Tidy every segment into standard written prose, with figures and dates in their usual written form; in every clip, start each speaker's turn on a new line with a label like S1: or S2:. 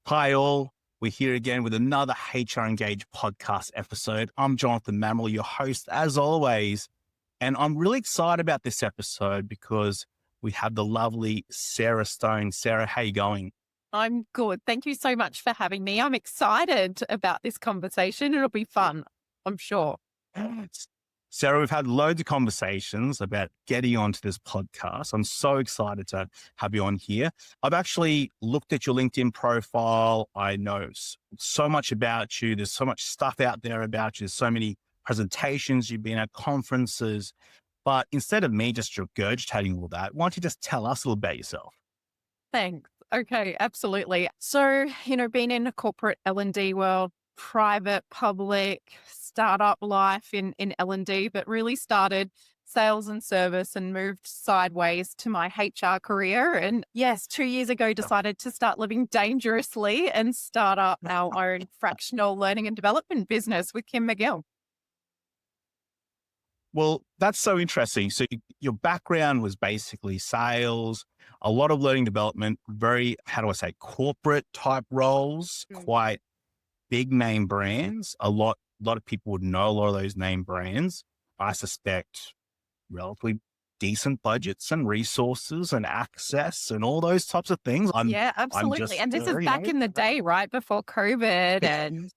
S1: Hi, all. We're here again with another HR Engage podcast episode. I'm Jonathan Mamaril, your host, as always. And I'm really excited about this episode because we have the lovely Sarah Stone. Sarah, how you going?
S2: I'm good. Thank you so much for having me. I'm excited about this conversation. It'll be fun, I'm sure.
S1: Sarah, we've had loads of conversations about getting onto this podcast. I'm so excited to have you on here. I've actually looked at your LinkedIn profile. I know so much about you. There's so much stuff out there about you. There's so many presentations. You've been at conferences. But instead of me just regurgitating all that, why don't you just tell us a little about yourself?
S2: Thanks. Okay, absolutely. So, being in a corporate L&D world, private, public, startup life in L&D, but really started sales and service and moved sideways to my HR career. And yes, 2 years ago, decided to start living dangerously and start up our own fractional learning and development business with Kim McGill.
S1: Well, that's so interesting. So your background was basically sales, a lot of learning development, very, how do I say, corporate type roles, quite big name brands. A lot of people would know a lot of those name brands. I suspect relatively decent budgets and resources and access and all those types of things.
S2: Yeah,
S1: I'm
S2: absolutely.
S1: just,
S2: And this is back in the day, right? Before COVID and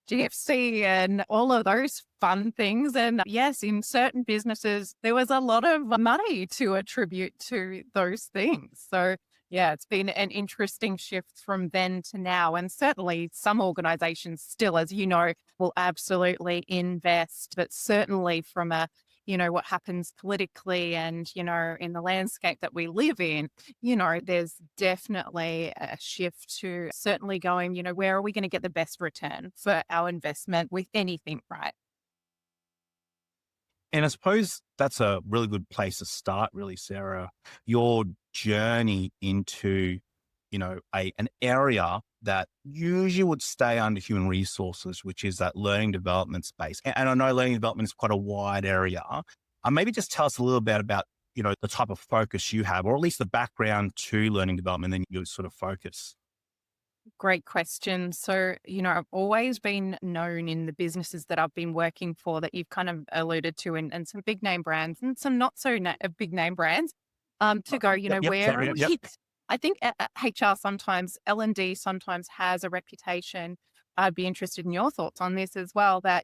S2: GFC and all of those fun things. And yes, in certain businesses, there was a lot of money to attribute to those things. So yeah, it's been an interesting shift from then to now. And certainly some organizations still, as you know, will absolutely invest, but certainly from what happens politically and, in the landscape that we live in, there's definitely a shift to certainly going, where are we going to get the best return for our investment with anything, right?
S1: And I suppose that's a really good place to start, really, Sarah. Your journey into, an area that usually would stay under human resources, which is that learning development space. And I know learning development is quite a wide area. Maybe just tell us a little bit about, the type of focus you have, or at least the background to learning development, and your sort of focus.
S2: Great question. So, I've always been known in the businesses that I've been working for that you've kind of alluded to, and some big name brands and some not so big name brands, to go,
S1: Yep.
S2: where
S1: Sorry. Yep.
S2: I think HR sometimes, L&D sometimes has a reputation. I'd be interested in your thoughts on this as well, that,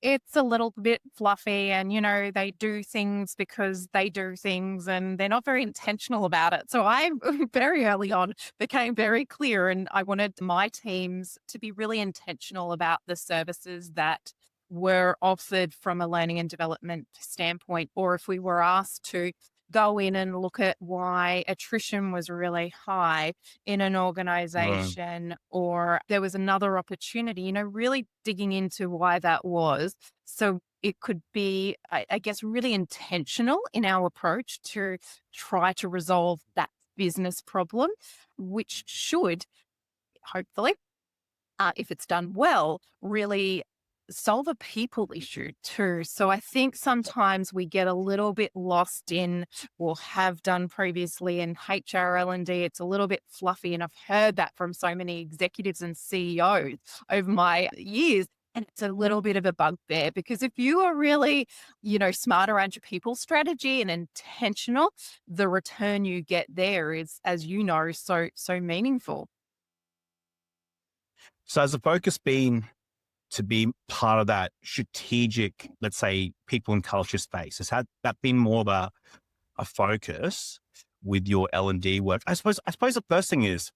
S2: it's a little bit fluffy and, they do things because they do things and they're not very intentional about it. So I very early on became very clear and I wanted my teams to be really intentional about the services that were offered from a learning and development standpoint, or if we were asked to go in and look at why attrition was really high in an
S1: Right.
S2: organization, or there was another opportunity, really digging into why that was. So it could be, I guess, really intentional in our approach to try to resolve that business problem, which should hopefully, if it's done well, really solve a people issue too. So I think sometimes we get a little bit lost in, or have done previously in HRL&D. It's a little bit fluffy. And I've heard that from so many executives and CEOs over my years. And it's a little bit of a bugbear because if you are really, smart around your people strategy and intentional, the return you get there is, as you know, so meaningful.
S1: So has the focus been to be part of that strategic, let's say, people and culture space? Has had that been more of a focus with your L&D work? I suppose the first thing is,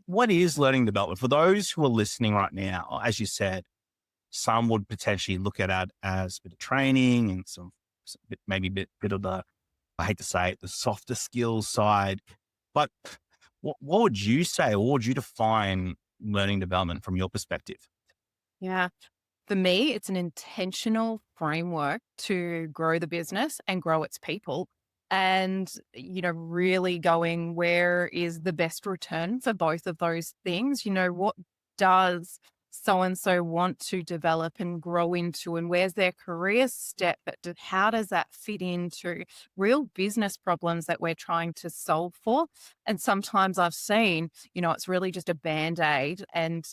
S1: what is learning development? For those who are listening right now, as you said, some would potentially look at it as a bit of training and maybe a bit of the, I hate to say it, the softer skills side. But what would you say, or what would you define learning development from your perspective?
S2: Yeah. For me, it's an intentional framework to grow the business and grow its people. And, really going, where is the best return for both of those things? What does so and so want to develop and grow into, and where's their career step, but how does that fit into real business problems that we're trying to solve for? And sometimes I've seen, it's really just a band-aid, and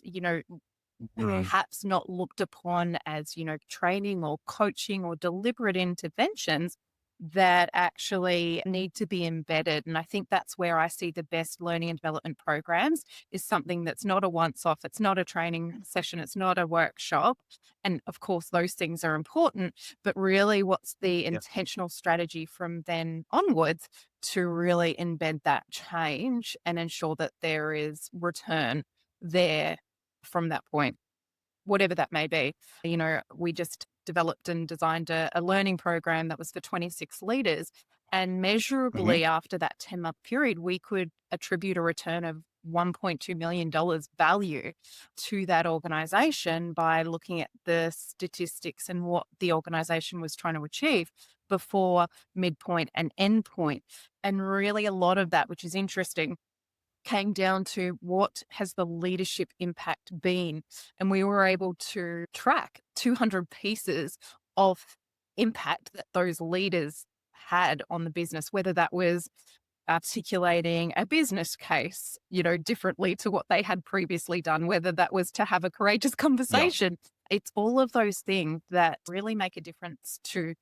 S1: Mm.
S2: perhaps not looked upon as, training or coaching or deliberate interventions that actually need to be embedded. And I think that's where I see the best learning and development programs is something that's not a once off. It's not a training session. It's not a workshop. And of course, those things are important, but really what's the
S1: Yeah.
S2: intentional strategy from then onwards to really embed that change and ensure that there is return there from that point, whatever that may be. We just developed and designed a learning program that was for 26 leaders. And
S1: Hmm.
S2: measurably after that 10-month period, we could attribute a return of $1.2 million value to that organization by looking at the statistics and what the organization was trying to achieve before, midpoint, and end point. And really, a lot of that, which is interesting, came down to what has the leadership impact been. And we were able to track 200 pieces of impact that those leaders had on the business, whether that was articulating a business case, differently to what they had previously done, whether that was to have a courageous
S1: Yeah.
S2: conversation. It's all of those things that really make a difference to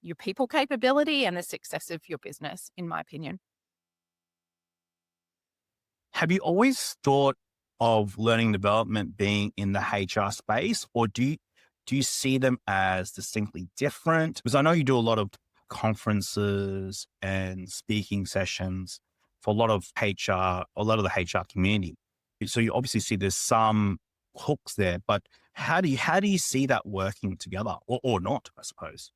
S2: your people capability and the success of your business, in my opinion.
S1: Have you always thought of learning development being in the HR space, or do you see them as distinctly different? Because I know you do a lot of conferences and speaking sessions for a lot of HR, a lot of the HR community. So you obviously see there's some hooks there, but how do you see that working together, or not? I suppose.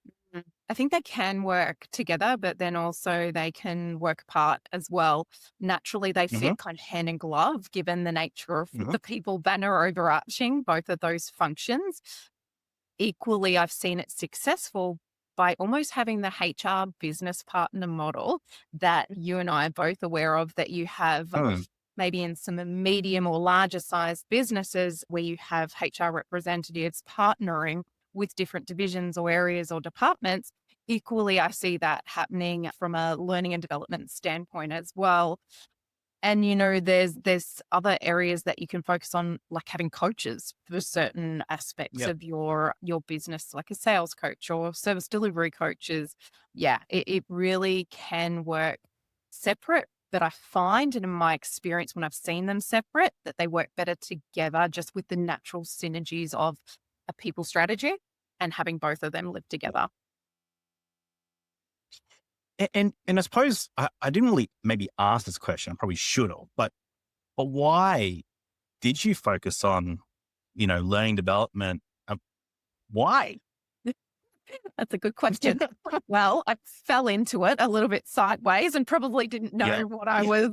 S2: I think they can work together, but then also they can work apart as well. Naturally, they
S1: Hmm.
S2: fit kind of hand in glove, given the nature of
S1: Hmm.
S2: the people banner overarching both of those functions. Equally, I've seen it successful by almost having the HR business partner model that you and I are both aware of, that you have
S1: Mm.
S2: maybe in some medium or larger sized businesses where you have HR representatives partnering with different divisions or areas or departments. Equally, I see that happening from a learning and development standpoint as well. And there's other areas that you can focus on, like having coaches for certain aspects
S1: Yep.
S2: of your business, like a sales coach or service delivery coaches. Yeah, it really can work separate. But I find, and in my experience, when I've seen them separate, that they work better together just with the natural synergies of a people strategy and having both of them live together.
S1: And I suppose I didn't really maybe ask this question. I probably should have, but why did you focus on, learning development? Why?
S2: That's a good question. Well, I fell into it a little bit sideways and probably didn't know
S1: Yeah.
S2: what I was,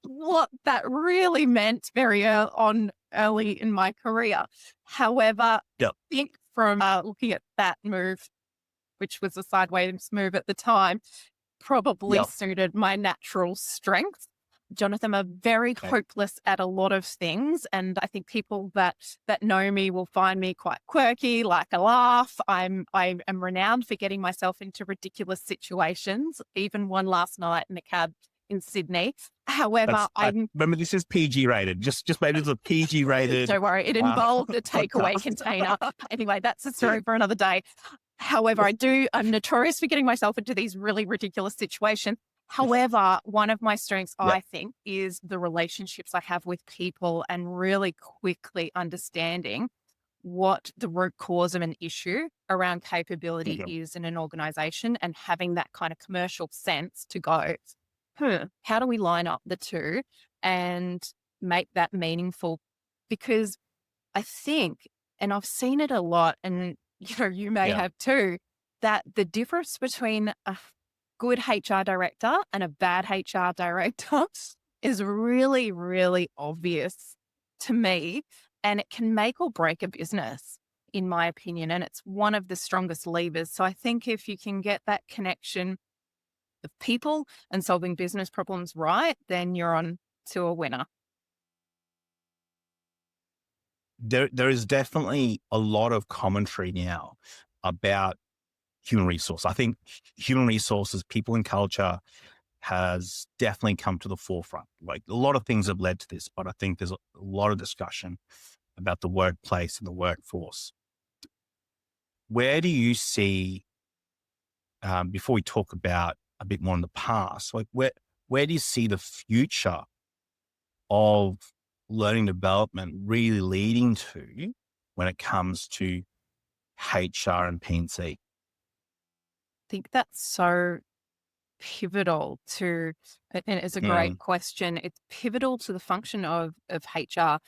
S2: what that really meant very early in my career. However, I
S1: Yep.
S2: think from looking at that move, which was a sideways move at the time, probably
S1: Yep.
S2: suited my natural strengths. Jonathan, I'm very
S1: Okay.
S2: hopeless at a lot of things. And I think people that know me will find me quite quirky, like a laugh. I am renowned for getting myself into ridiculous situations, even one last night in a cab in Sydney. However,
S1: I
S2: I'm
S1: remember this is PG rated. Just maybe it's a PG rated
S2: don't worry, it involved a takeaway
S1: podcast.
S2: container. Anyway, that's a story for another day. However, I'm notorious for getting myself into these really ridiculous situations. However, one of my strengths,
S1: Yep.
S2: I think, is the relationships I have with people and really quickly understanding what the root cause of an issue around capability
S1: Mhm.
S2: is in an organization and having that kind of commercial sense to go, how do we line up the two and make that meaningful? Because I think, and I've seen it a lot, and you may
S1: Yeah.
S2: have too, that the difference between a good HR director and a bad HR director is really, really obvious to me. And it can make or break a business, in my opinion. And it's one of the strongest levers. So I think if you can get that connection of people and solving business problems right, then you're on to a winner.
S1: there is definitely a lot of commentary now about human resource. I think human resources, people and culture has definitely come to the forefront. Like a lot of things have led to this, but I think there's a lot of discussion about the workplace and the workforce. Where do you see, before we talk about a bit more in the past, like where do you see the future of learning development really leading to when it comes to HR and P&C?
S2: Think that's so pivotal to, and it's a great
S1: Mm,
S2: question. It's pivotal to the function of HR,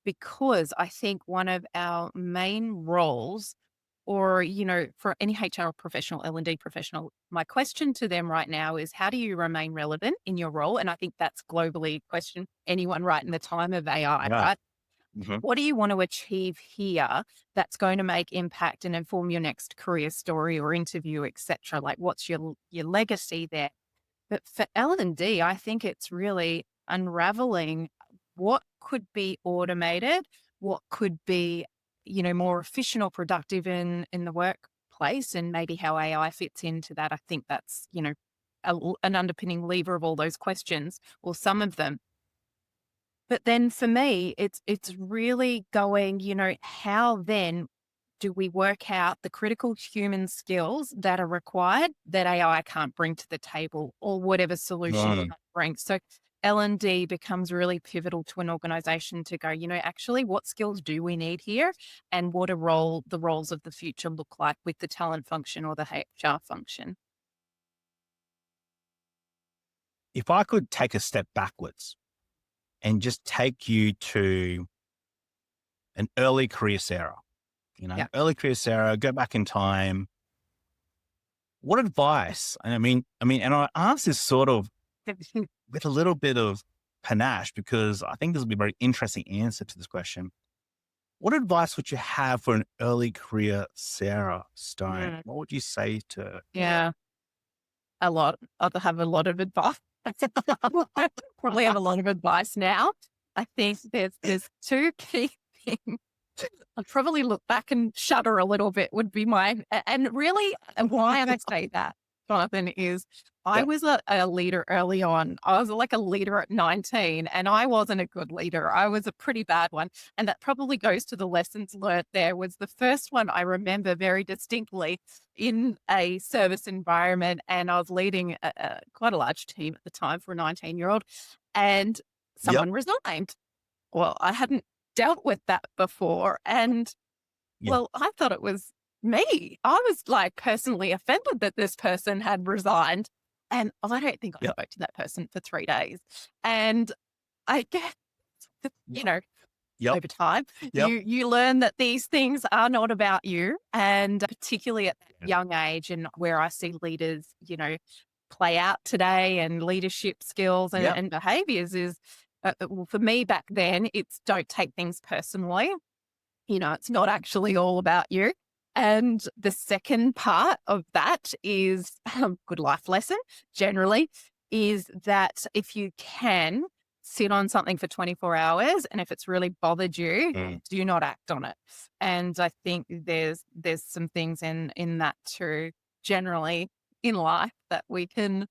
S2: because I think one of our main roles, or, for any HR professional, L&D professional, my question to them right now is, how do you remain relevant in your role? And I think that's globally a question anyone right in the time of AI,
S1: yeah.
S2: right?
S1: Hmm.
S2: What do you want to achieve here that's going to make impact and inform your next career story or interview, etc.? Like, what's your legacy there? But for L&D, I think it's really unraveling what could be automated, what could be, more efficient or productive in the workplace, and maybe how AI fits into that. I think that's, an underpinning lever of all those questions, or some of them. But then for me, it's really going, how then do we work out the critical human skills that are required that AI can't bring to the table, or whatever solution it
S1: Mm,
S2: might bring? So L&D becomes really pivotal to an organization to go, actually, what skills do we need here? And what the roles of the future look like with the talent function or the HR function?
S1: if I could take a step backwards and just take you to an early career Sarah,
S2: Yeah.
S1: early career Sarah, go back in time. What advice? And and I ask this sort of with a little bit of panache because I think this will be a very interesting answer to this question. What advice would you have for an early career Sarah Stone?
S2: Mm,
S1: What would you say to?
S2: yeah. A lot. I have a lot of advice. Probably have a lot of advice now. I think there's two key things. I'd probably look back and shudder a little bit would be and really why I say that, Jonathan, is I
S1: Yeah,
S2: was a leader early on. I was like a leader at 19, and I wasn't a good leader. I was a pretty bad one. And that probably goes to the lessons learned there. Was the first one I remember very distinctly in a service environment. And I was leading quite a large team at the time for a 19-year-old, and
S1: yep,
S2: someone resigned. Well, I hadn't dealt with that before. And
S1: yeah,
S2: well, I thought it was me. I was like personally offended that this person had resigned. And I don't think I
S1: yep,
S2: spoke to that person for 3 days. And I guess, you know,
S1: yep,
S2: over time,
S1: yep.
S2: you learn that these things are not about you. And particularly at that
S1: Yeah,
S2: young age, and where I see leaders, play out today, and leadership skills and,
S1: yep,
S2: and behaviors is, well, for me back then, it's don't take things personally. It's not actually all about you. And the second part of that is good life lesson generally, is that if you can sit on something for 24 hours, and if it's really bothered you,
S1: mm,
S2: do not act on it. And I think there's some things in that too, generally in life, that we can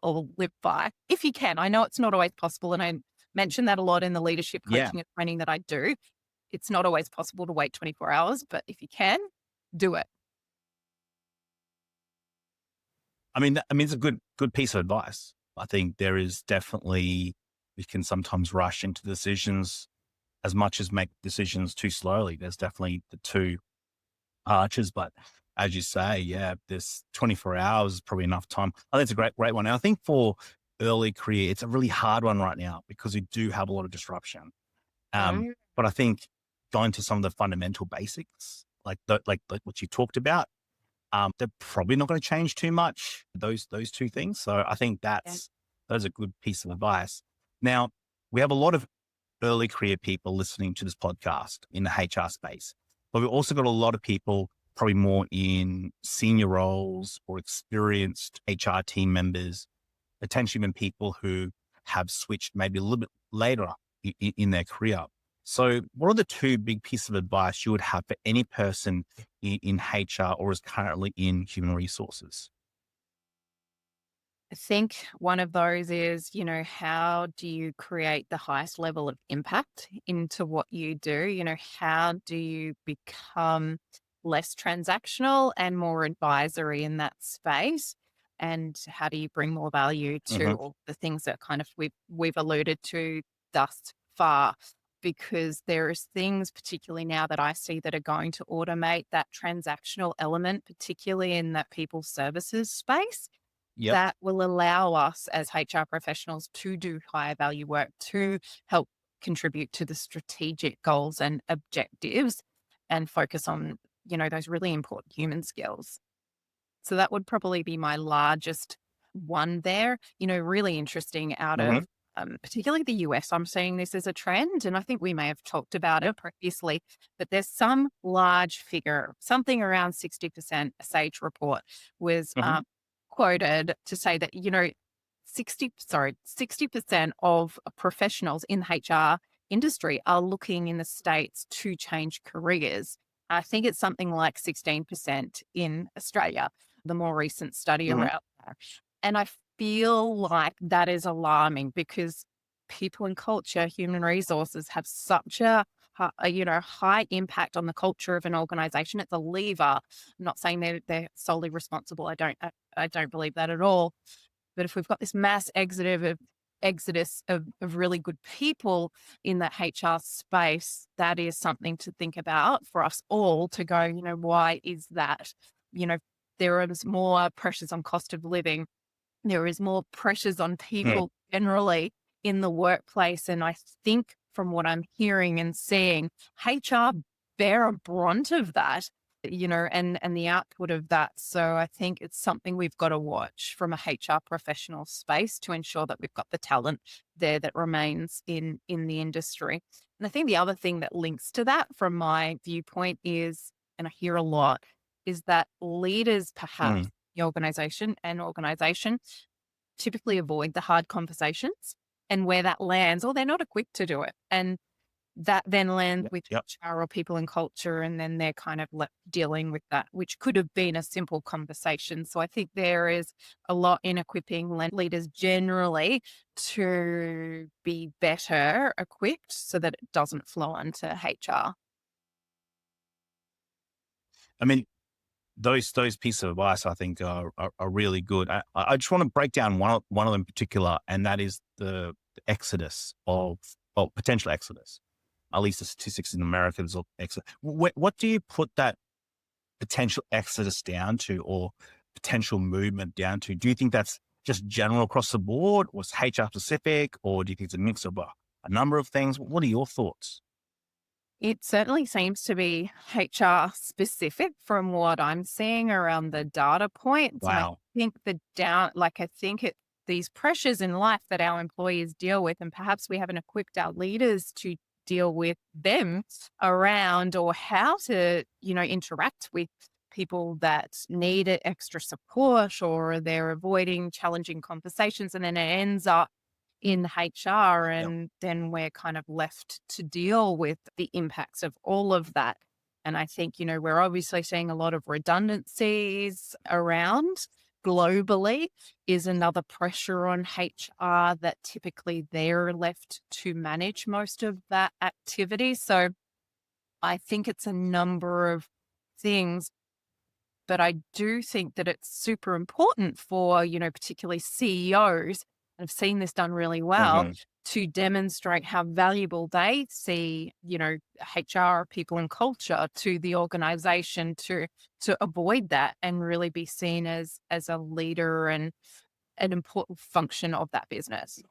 S2: all live by if you can. I know it's not always possible, and I mention that a lot in the leadership
S1: yeah.
S2: coaching and training that I do. It's not always possible to wait 24 hours, but if you can, do it.
S1: It's a good piece of advice. I think there is definitely we can sometimes rush into decisions as much as make decisions too slowly. There's definitely the two arches, but as you say, yeah, this 24 hours is probably enough time. I think it's a great one. And I think for early career, it's a really hard one right now because we do have a lot of disruption.
S2: Mm,
S1: But I think going to some of the fundamental basics, like what you talked about, they're probably not going to change too much. Those two things. So I think
S2: yeah.
S1: that's a good piece of advice. Now we have a lot of early career people listening to this podcast in the HR space, but we've also got a lot of people probably more in senior roles or experienced HR team members, potentially even people who have switched maybe a little bit later in their career. So, what are the two big pieces of advice you would have for any person in HR or is currently in human resources?
S2: I think one of those is, how do you create the highest level of impact into what you do? How do you become less transactional and more advisory in that space? And how do you bring more value to
S1: Hmm.
S2: all the things that kind of we've alluded to thus far? Because there is things, particularly now that I see, that are going to automate that transactional element, particularly in that people services space,
S1: Yep.
S2: that will allow us as HR professionals to do higher value work, to help contribute to the strategic goals and objectives and focus on, those really important human skills. So that would probably be my largest one there. Really interesting out
S1: Hmm.
S2: of particularly the US. I'm seeing this as a trend, and I think we may have talked about it
S1: Yep.
S2: previously, but there's some large figure, something around 60%, a SAGE report was
S1: Hmm.
S2: quoted to say that, 60% of professionals in the HR industry are looking in the States to change careers. I think it's something like 16% in Australia, the more recent study
S1: Hmm.
S2: around that. And I feel like that is alarming because people and culture, human resources have such high impact on the culture of an organization. It's a lever. I'm not saying they're solely responsible. I don't believe that at all. But if we've got this mass exodus of really good people in that HR space, that is something to think about for us all to go, why is that? You know, there is more pressures on cost of living. There is more pressures on people generally in the workplace. And I think from what I'm hearing and seeing, HR bear a brunt of that, and the output of that. So I think it's something we've got to watch from a HR professional space to ensure that we've got the talent there that remains in the industry. And I think the other thing that links to that from my viewpoint is, and I hear a lot, is that leaders perhaps
S1: Mm.
S2: the organization typically avoid the hard conversations, and where that lands, or they're not equipped to do it. And that then lands
S1: Yep.
S2: with
S1: Yep.
S2: HR or people and culture, and then they're kind of left dealing with that, which could have been a simple conversation. So I think there is a lot in equipping leaders generally to be better equipped so that it doesn't flow onto HR.
S1: I mean, those pieces of advice I think are really good. I just want to break down one of them in particular, and that is the exodus of, well, potential exodus. At least the statistics in America is of exodus. What do you put that potential exodus down to, or potential movement down to? Do you think that's just general across the board, or it's HR specific, or do you think it's a mix of a number of things? What are your thoughts?
S2: It certainly seems to be HR specific from what I'm seeing around the data points. And I
S1: Wow.
S2: think I think these pressures in life that our employees deal with, and perhaps we haven't equipped our leaders to deal with them around, or how to, interact with people that need extra support, or they're avoiding challenging conversations. And then it ends up in HR,
S1: Yep.
S2: and then we're kind of left to deal with the impacts of all of that. And I think, we're obviously seeing a lot of redundancies around globally is another pressure on HR that typically they're left to manage most of that activity. So I think it's a number of things, but I do think that it's super important for, particularly CEOs, and I've seen this done really well,
S1: Hmm.
S2: to demonstrate how valuable they see, HR, people and culture to the organization, to avoid that and really be seen as a leader and an important function of that business.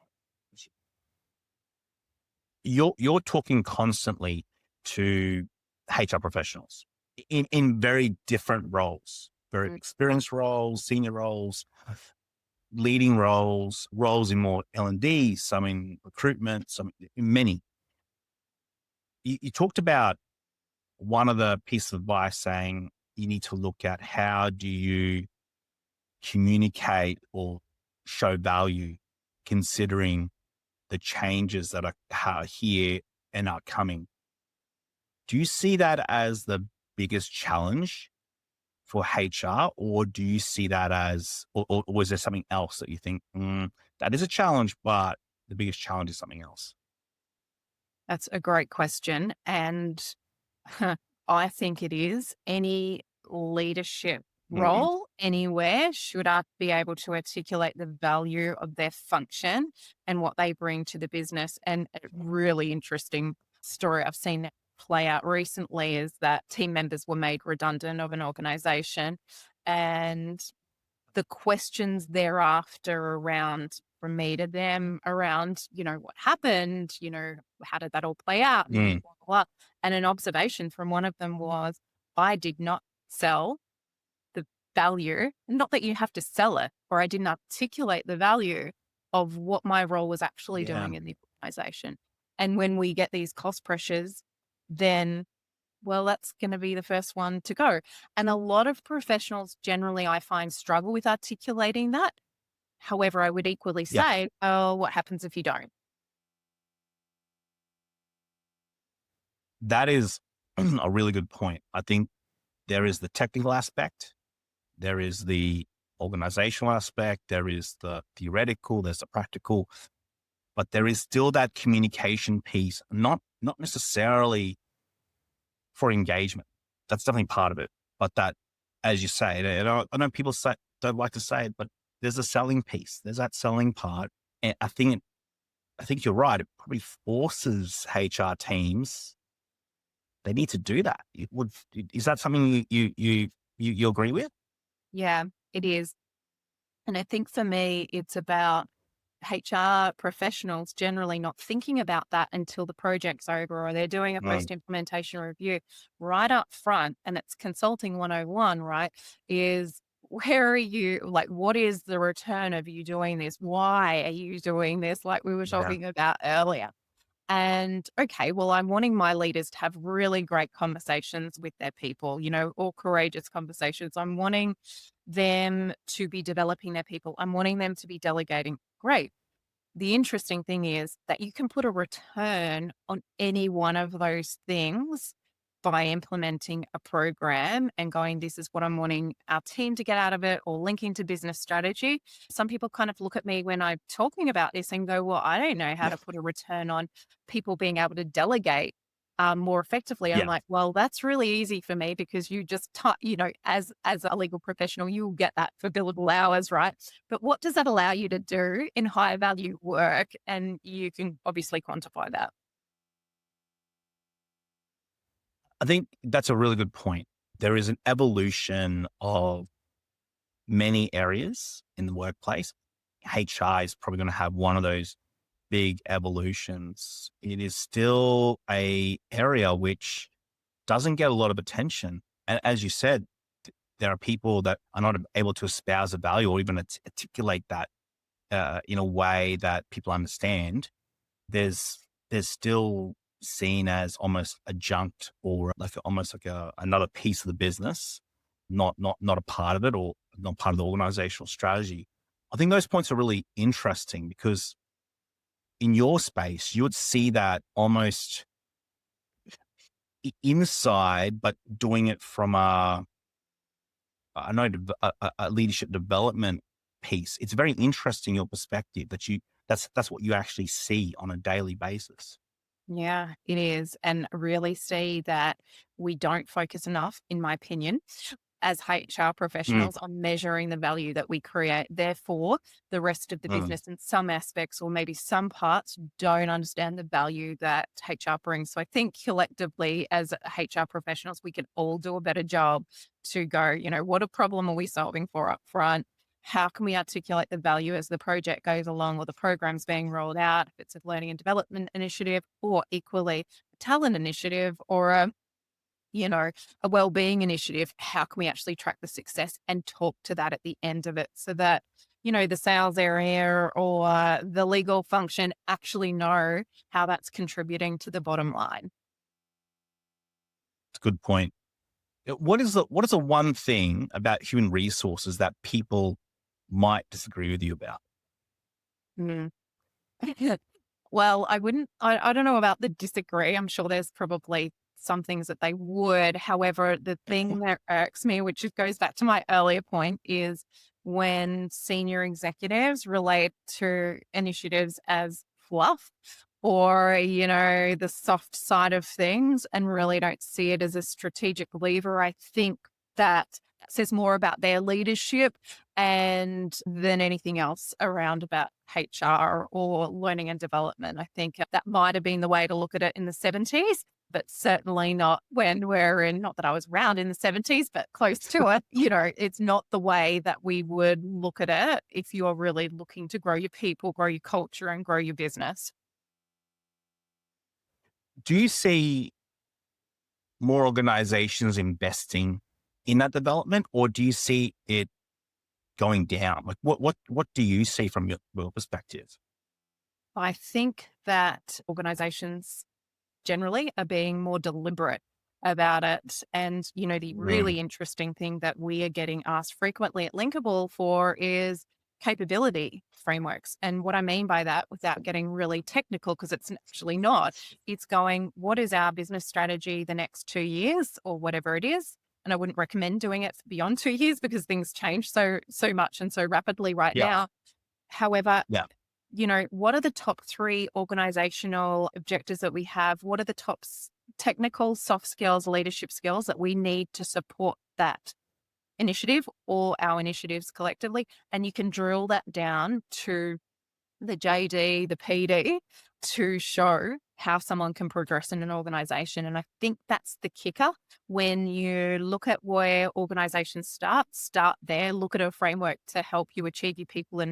S1: You're talking constantly to HR professionals in very different roles, very
S2: Mm.
S1: experienced roles, senior roles, leading roles, roles in more L&D, some in recruitment, some in many. You talked about one of the pieces of advice saying you need to look at how do you communicate or show value considering the changes that are here and are coming. Do you see that as the biggest challenge for HR, or do you see that as, or is there something else that you think that is a challenge, but the biggest challenge is something else?
S2: That's a great question. And I think it is. Any leadership
S1: Mm,
S2: role anywhere should be able to articulate the value of their function and what they bring to the business. And a really interesting story I've seen that play out recently is that team members were made redundant of an organization. And the questions thereafter around from me to them around, what happened, how did that all play out and
S1: mm,
S2: blah, blah, blah. And an observation from one of them was, I did not sell the value, not that you have to sell it, or I didn't articulate the value of what my role was actually
S1: yeah,
S2: doing in the organization. And when we get these cost pressures, then well, that's going to be the first one to go. And a lot of professionals generally, I find, struggle with articulating that. However, I would equally
S1: yeah,
S2: say, oh, what happens if you don't?
S1: that is a really good point. I think there is the technical aspect, there is the organizational aspect, there is the theoretical, there's the practical, but there is still that communication piece, not necessarily for engagement. That's definitely part of it. But that, as you say, and I know people don't like to say it, but there's a selling piece. There's that selling part. And I think you're right. It probably forces HR teams. They need to do that. Is that something you agree with?
S2: Yeah, it is. And I think for me, it's about HR professionals generally not thinking about that until the project's over or they're doing a
S1: Mm,
S2: post implementation review right up front. And it's consulting 101, right? Is where are you, like, what is the return of you doing this? Why are you doing this? Like we were
S1: yeah.
S2: talking about earlier. And okay, well, I'm wanting my leaders to have really great conversations with their people, or courageous conversations. I'm wanting them to be developing their people. I'm wanting them to be delegating. Great. The interesting thing is that you can put a return on any one of those things by implementing a program and going, this is what I'm wanting our team to get out of it, or linking to business strategy. Some people kind of look at me when I'm talking about this and go, well, I don't know how to put a return on people being able to delegate more effectively. I'm
S1: Yeah.
S2: like, well, that's really easy for me because you just, as a legal professional, you'll get that for billable hours, right? But what does that allow you to do in high value work? And you can obviously quantify that.
S1: I think that's a really good point. There is an evolution of many areas in the workplace. HR is probably going to have one of those big evolutions. It is still a area which doesn't get a lot of attention. And as you said, there are people that are not able to espouse a value or even articulate that in a way that people understand. There's still seen as almost adjunct or like almost like another piece of the business, not a part of it or not part of the organizational strategy. I think those points are really interesting because in your space, you would see that almost inside, but doing it from I know a leadership development piece. It's very interesting your perspective that's what you actually see on a daily basis.
S2: Yeah, it is. And really see that we don't focus enough, in my opinion, as HR
S1: Mm,
S2: professionals on measuring the value that we create. Therefore, the rest of the
S1: mm,
S2: business in some aspects or maybe some parts don't understand the value that HR brings. So I think collectively as HR professionals, we can all do a better job to go, what a problem are we solving for up front? How can we articulate the value as the project goes along or the program's being rolled out, if it's a learning and development initiative or equally a talent initiative or you know, a well-being initiative, how can we actually track the success and talk to that at the end of it so that, the sales area or the legal function actually know how that's contributing to the bottom line.
S1: it's a good point. What is the one thing about human resources that people might disagree with you about?
S2: Mm. Well, I don't know about the disagree. I'm sure there's probably some things that they would. However, the thing that irks me, which goes back to my earlier point, is when senior executives relate to initiatives as fluff or, the soft side of things and really don't see it as a strategic lever. I think that says more about their leadership and than anything else around about HR or learning and development. I think that might have been the way to look at it in the 70s, but certainly not when we're in, not that I was around in the 70s, but close to it. It's not the way that we would look at it if you're really looking to grow your people, grow your culture, and grow your business.
S1: Do you see more organizations investing in that development, or do you see it going down? Like what do you see from your perspective?
S2: I think that organizations generally are being more deliberate about it. And, the
S1: Mm,
S2: really interesting thing that we are getting asked frequently at linkABLE for is capability frameworks. And what I mean by that, without getting really technical, because it's actually not, it's going, what is our business strategy the next 2 years or whatever it is? And I wouldn't recommend doing it beyond 2 years because things change so much and so rapidly right
S1: yeah,
S2: now. However,
S1: yeah.
S2: what are the top three organizational objectives that we have? What are the top technical, soft skills, leadership skills that we need to support that initiative or our initiatives collectively? And you can drill that down to the JD, the PD to show how someone can progress in an organization. And I think that's the kicker. When you look at where organizations start there, look at a framework to help you achieve your people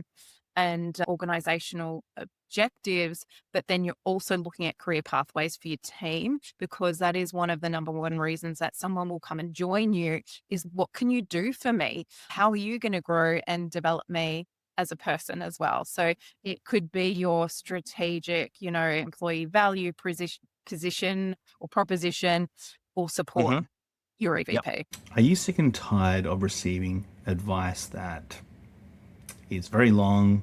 S2: and organizational objectives, but then you're also looking at career pathways for your team, because that is one of the number one reasons that someone will come and join you is, what can you do for me? How are you going to grow and develop me as a person as well? So it could be your strategic, employee value position or proposition or support
S1: Hmm.
S2: your
S1: Yep.
S2: EVP.
S3: Are you sick and tired of receiving advice that is very long,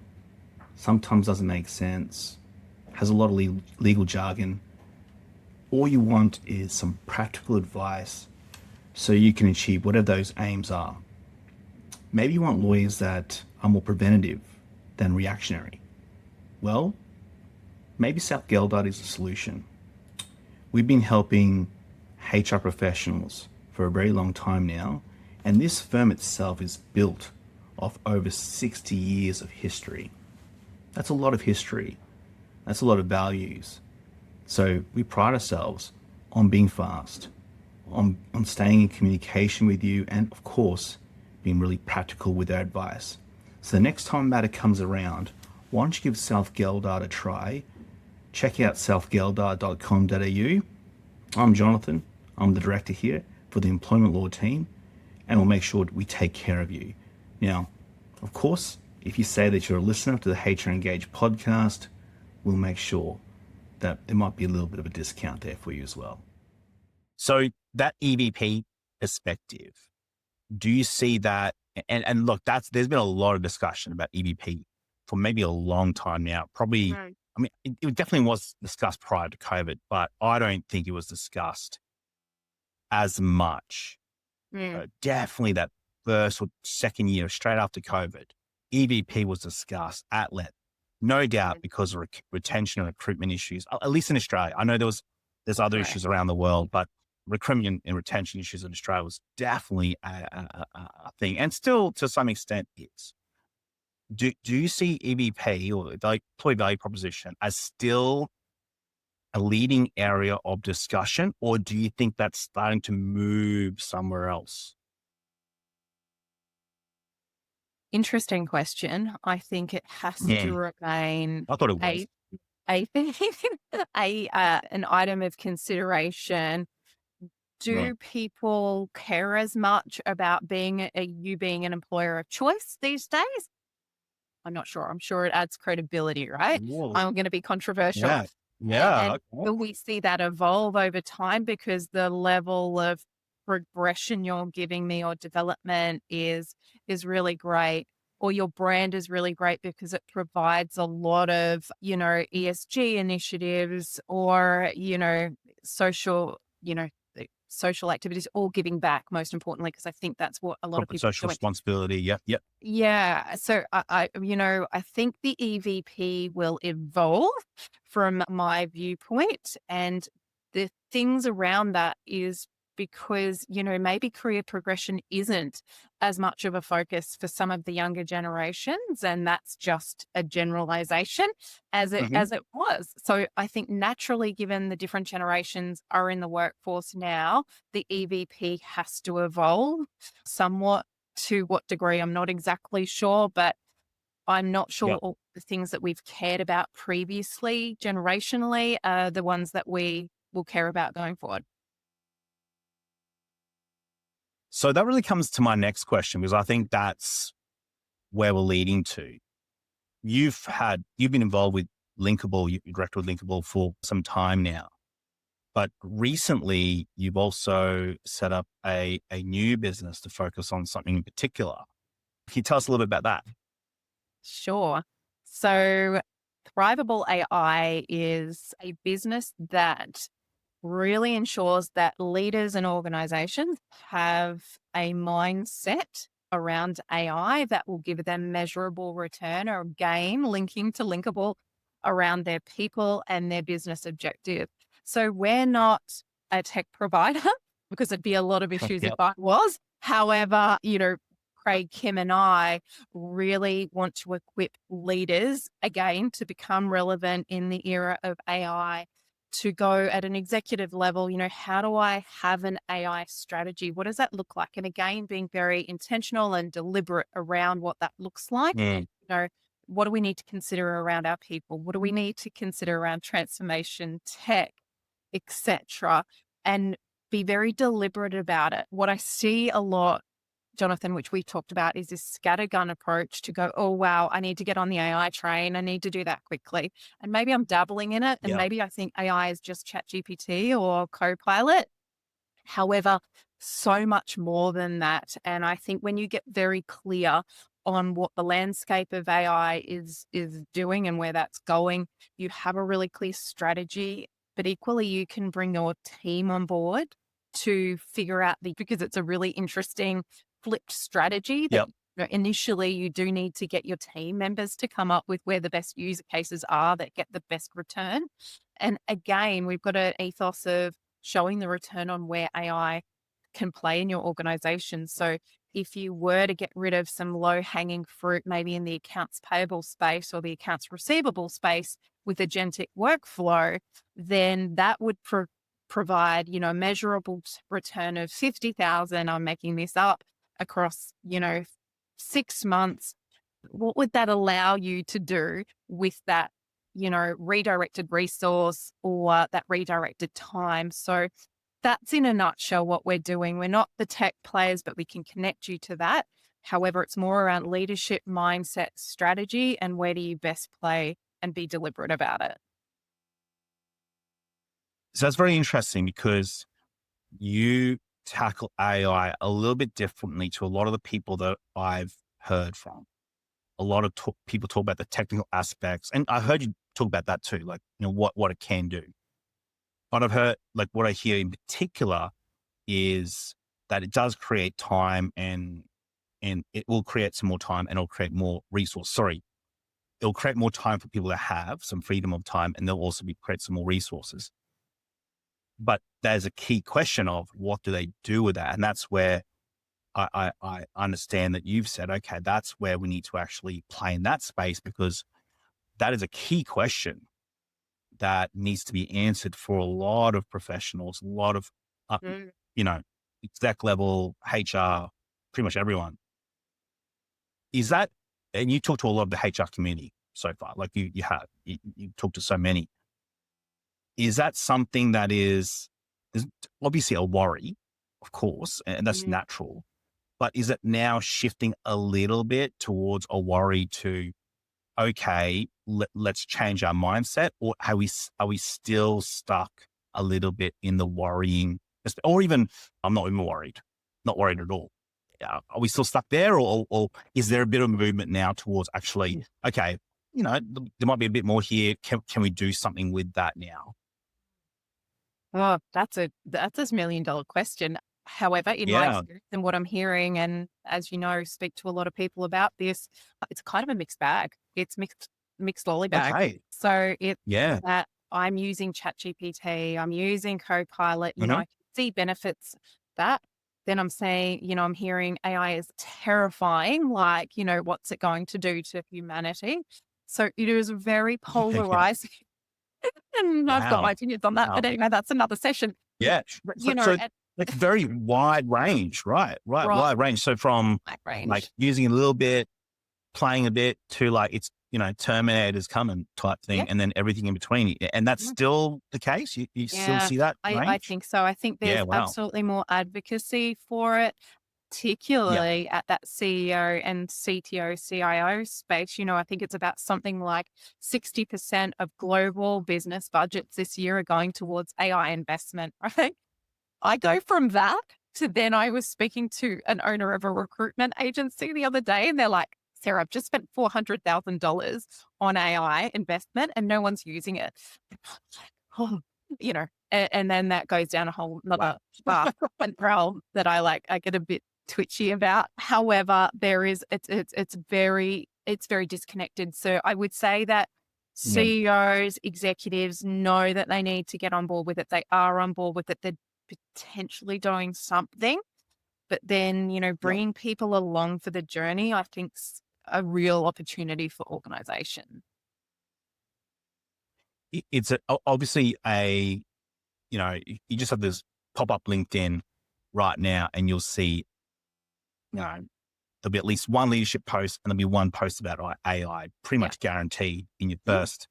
S3: sometimes doesn't make sense, has a lot of legal jargon? All you want is some practical advice so you can achieve whatever those aims are. Maybe you want lawyers that are more preventative than reactionary. Well, maybe South Geldart is the solution. We've been helping HR professionals for a very long time now, and this firm itself is built off over 60 years of history. That's a lot of history. That's a lot of values. So we pride ourselves on being fast, on staying in communication with you, and of course, being really practical with our advice. So the next time a matter comes around, why don't you give South Geldart a try? Check out southgeldart.com.au. I'm Jonathan. I'm the director here for the employment law team, and we'll make sure we take care of you. Now, of course, if you say that you're a listener to the HR Engage podcast, we'll make sure that there might be a little bit of a discount there for you as well.
S1: So that EVP perspective, do you see that? And look, there's been a lot of discussion about EVP for maybe a long time now. Probably,
S2: Right.
S1: I mean, it definitely was discussed prior to COVID, but I don't think it was discussed as much.
S2: Mm.
S1: Definitely that first or second year straight after COVID, EVP was discussed at length, no doubt
S2: Mm.
S1: because of retention and recruitment issues, at least in Australia. I know there's other
S2: Correct.
S1: issues around the world, but recruitment and retention issues in Australia was definitely a thing, and still to some extent is. Do you see EVP or the employee value proposition as still a leading area of discussion, or do you think that's starting to move somewhere else?
S2: Interesting question. I think it has to
S1: Hmm.
S2: remain
S1: I thought it was.
S2: a a an item of consideration.
S1: Right.
S2: Do people care as much about you being an employer of choice these days? I'm not sure. I'm sure it adds credibility, right?
S1: Whoa.
S2: I'm going to be controversial.
S1: Yeah.
S2: And
S1: Yeah. Okay.
S2: will we see that evolve over time because the level of progression you're giving me or development is really great. or your brand is really great because it provides a lot of, ESG initiatives or, social, social activities or giving back, most importantly, because I think that's what a lot of
S1: Corporate
S2: people are
S1: social
S2: doing.
S1: responsibility. Yep. Yep.
S2: Yeah. So I think the EVP will evolve from my viewpoint, and the things around that is because, maybe career progression isn't as much of a focus for some of the younger generations. And that's just a generalization as it,
S1: Hmm.
S2: as it was. So I think naturally, given the different generations are in the workforce now, the EVP has to evolve somewhat. To what degree, I'm not exactly sure, but I'm not sure
S1: Yep.
S2: all the things that we've cared about previously, generationally, are the ones that we will care about going forward.
S1: So that really comes to my next question, because I think that's where we're leading to. You've been involved with linkABLE, you director with linkABLE for some time now, but recently you've also set up a new business to focus on something in particular. Can you tell us a little bit about that?
S2: Sure. So ThriveABLE AI is a business that really ensures that leaders and organizations have a mindset around AI that will give them measurable return or gain linking to linkABLE around their people and their business objective. So we're not a tech provider because there'd be a lot of issues if
S1: Yep.
S2: I was. However, Craig, Kim, and I really want to equip leaders again to become relevant in the era of AI, to go at an executive level. How do I have an AI strategy? What does that look like? And again, being very intentional and deliberate around what that looks like.
S1: Mm.
S2: You know, what do we need to consider around our people? What do we need to consider around transformation, tech, etc., and be very deliberate about it. What I see a lot, Jonathan, which we talked about, is this scattergun approach to go, oh, wow, I need to get on the AI train. I need to do that quickly. And maybe I'm dabbling in it. And
S1: Yep.
S2: maybe I think AI is just ChatGPT or Copilot. However, so much more than that. And I think when you get very clear on what the landscape of AI is doing and where that's going, you have a really clear strategy. But equally, you can bring your team on board to figure out because it's a really interesting flipped strategy that
S1: Yep.
S2: initially you do need to get your team members to come up with where the best user cases are that get the best return. And again, we've got an ethos of showing the return on where AI can play in your organization. So if you were to get rid of some low hanging fruit, maybe in the accounts payable space or the accounts receivable space with agentic workflow, then that would provide, measurable return of 50,000. I'm making this up across, 6 months. What would that allow you to do with that, redirected resource or that redirected time? So that's in a nutshell what we're doing. We're not the tech players, but we can connect you to that. However, it's more around leadership, mindset, strategy, and where do you best play and be deliberate about it.
S1: So that's very interesting, because you tackle AI a little bit differently to a lot of the people that I've heard from. A lot of people talk about the technical aspects, and I heard you talk about that too, like, what it can do. But I've heard, like, what I hear in particular is that it does create time, and it will create some more time, and it'll create more resource. Sorry, it'll create more time for people to have some freedom of time, and they'll also create some more resources. But there's a key question of what do they do with that? And that's where I understand that you've said, okay, that's where we need to actually play in that space, because that is a key question that needs to be answered for a lot of professionals, a lot of, uh,
S2: Mm.
S1: you know, exec level, HR, pretty much everyone. Is that, and you talk to a lot of the HR community so far, like you have, you talk to so many. Is that something that is obviously a worry, of course, and that's
S2: Mm.
S1: natural, but is it now shifting a little bit towards a worry to, okay, let's change our mindset, or are we still stuck a little bit in the worrying, or even, I'm not even worried, not worried at all? are we still stuck there, or is there a bit of movement now towards actually, okay, there might be a bit more here. Can we do something with that now?
S2: Oh, that's a $1 million question. However, in my
S1: Yeah.
S2: experience and what I'm hearing, and as you know, speak to a lot of people about this, it's kind of a mixed bag. It's mixed lolly bag.
S1: Okay.
S2: So it's
S1: Yeah.
S2: that I'm using ChatGPT, I'm using Copilot,
S1: Mm-hmm.
S2: I can see benefits of that. Then I'm saying, I'm hearing AI is terrifying, like, what's it going to do to humanity? So it is very
S1: Yeah.
S2: polarizing. And I've got my
S1: Wow.
S2: opinions on that.
S1: Wow.
S2: But anyway, that's another session.
S1: Yeah.
S2: But,
S1: So like very wide range, right?
S2: right,
S1: Wide range. So from
S2: back
S1: like
S2: range.
S1: using a little bit, playing a bit, to like it's, Terminator's coming type
S2: Yeah.
S1: thing, and then everything in between. And that's
S2: Mm.
S1: still the case. You still
S2: Yeah,
S1: see that
S2: I
S1: range?
S2: think so. I think
S1: Yeah.
S2: there's
S1: Wow.
S2: absolutely more advocacy for it,
S1: Yeah.
S2: particularly at that CEO and CTO, CIO space. I think it's about something like 60% of global business budgets this year are going towards AI investment, right? I go from that to then I was speaking to an owner of a recruitment agency the other day, and they're like, Sarah, I've just spent $400,000 on AI investment and no one's using it. Oh, and then that goes down a whole
S1: Wow.
S2: another path and realm that I get a bit twitchy about. However, it's very disconnected. So I would say that
S1: Yeah.
S2: CEOs, executives know that they need to get on board with it. They are on board with it. They're potentially doing something, but then,
S1: Yeah.
S2: bringing people along for the journey, I think's a real opportunity for organization.
S1: It's obviously you just have this pop up LinkedIn right now, and you'll see, there'll be at least one leadership post and there'll be one post about AI, pretty
S2: Yeah.
S1: much guaranteed in your
S2: Mm,
S1: first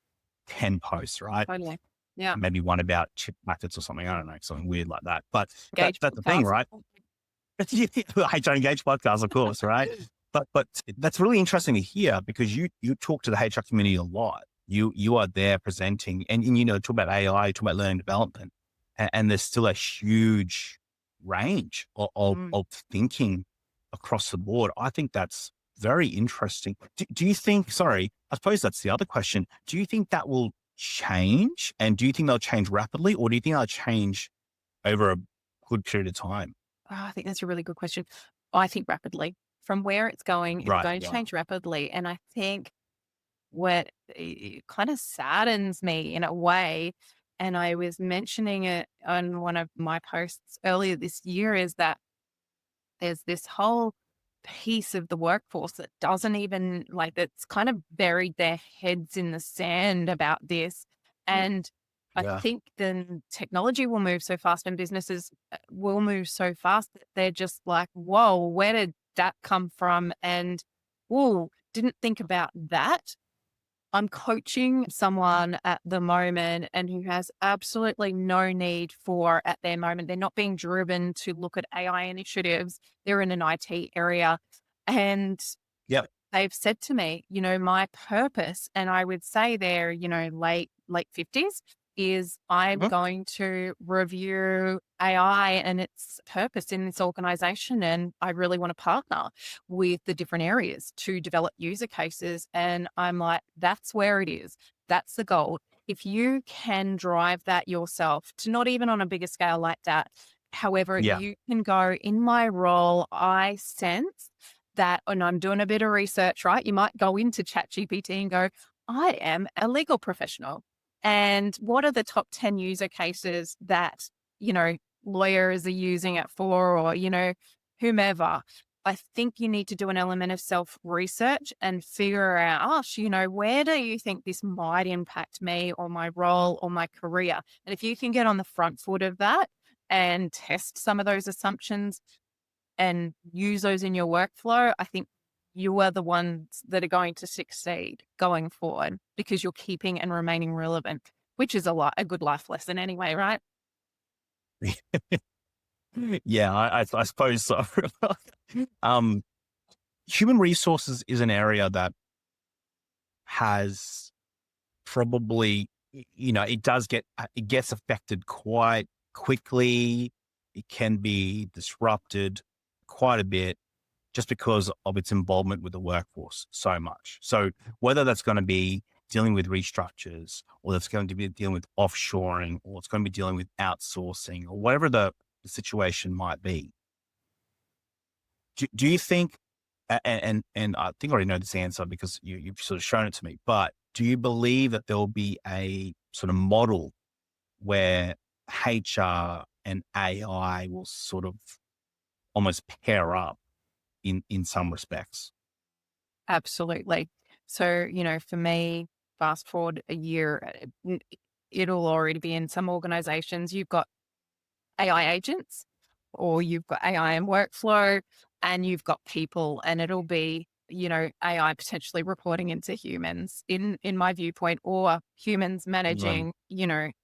S1: 10 posts, right?
S2: totally. Yeah.
S1: Maybe one about chip packets or something. I don't know, something weird like that. But
S2: Engage
S1: that's the thing,
S2: podcast.
S1: right? HR Engage podcast, of course, right? But that's really interesting to hear, because you talk to the HR community a lot. You are there presenting, and talk about AI, talk about learning development, and there's still a huge range
S2: Mm.
S1: of thinking across the board. I think that's very interesting. Do you think? Sorry, I suppose that's the other question. Do you think that will change, and do you think they'll change rapidly, or do you think they'll change over a good period of time?
S2: Oh, I think that's a really good question. I think rapidly. From where it's
S1: Right.
S2: going to
S1: Yeah.
S2: change rapidly. And I think what it kind of saddens me in a way, and I was mentioning it on one of my posts earlier this year, is that there's this whole piece of the workforce that doesn't even that's kind of buried their heads in the sand about this. And I
S1: Yeah.
S2: think then technology will move so fast and businesses will move so fast that they're just like, whoa, where did that come from? And whoa, didn't think about that. I'm coaching someone at the moment and who has absolutely no need for, at their moment, they're not being driven to look at AI initiatives. They're in an IT area. And
S1: Yep.
S2: they've said to me, my purpose, and I would say they're, late 50s, is I'm
S1: Mhm.
S2: going to review AI and its purpose in this organization. And I really want to partner with the different areas to develop user cases. And I'm like, that's where it is. That's the goal. If you can drive that yourself to not even on a bigger scale like that, however,
S1: Yeah.
S2: you can go in my role, I sense that, and I'm doing a bit of research, right? You might go into ChatGPT and go, I am a legal professional. And what are the top 10 user cases that, lawyers are using it for, or, whomever? I think you need to do an element of self research and figure out, where do you think this might impact me or my role or my career? And if you can get on the front foot of that and test some of those assumptions and use those in your workflow, I think you are the ones that are going to succeed going forward because you're keeping and remaining relevant, which is a good life lesson anyway, right?
S1: Yeah, I suppose so. um, Human resources is an area that has probably, it gets affected quite quickly. It can be disrupted quite a bit. just because of its involvement with the workforce so much. So whether that's going to be dealing with restructures, or that's going to be dealing with offshoring, or it's going to be dealing with outsourcing, or whatever the situation might be. Do you think, and I think I already know this answer because you've sort of shown it to me, but do you believe that there will be a sort of model where HR and AI will sort of almost pair up in some respects?
S2: Absolutely. So, for me, fast forward a year, it'll already be in some organizations. You've got AI agents, or you've got AI and workflow, and you've got people, and it'll be, AI potentially reporting into humans in my viewpoint, or humans
S1: Right.
S2: managing,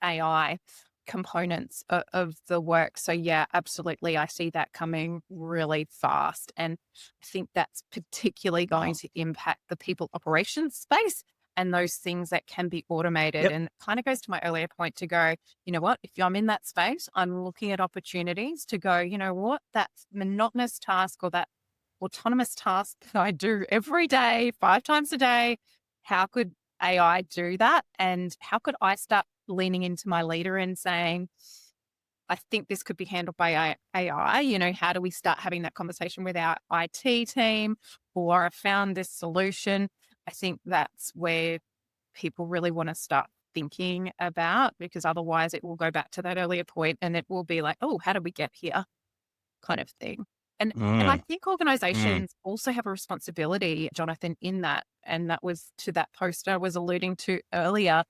S2: AI components of the work. So yeah, absolutely. I see that coming really fast. And I think that's particularly going to impact the people operations space and those things that can be automated.
S1: Yep.
S2: And it kind of goes to my earlier point to go, you know what, if I'm in that space, I'm looking at opportunities to go, you know what, that monotonous task or that autonomous task that I do every day, 5 times a day, how could AI do that? And how could I start leaning into my leader and saying, I think this could be handled by AI. How do we start having that conversation with our IT team? Or I found this solution. I think that's where people really want to start thinking about, because otherwise it will go back to that earlier point and it will be like, oh, how did we get here? Kind of thing. And I
S1: Mm,
S2: think
S1: mm.
S2: organizations also have a responsibility, Jonathan, in that. And that was to that post I was alluding to earlier.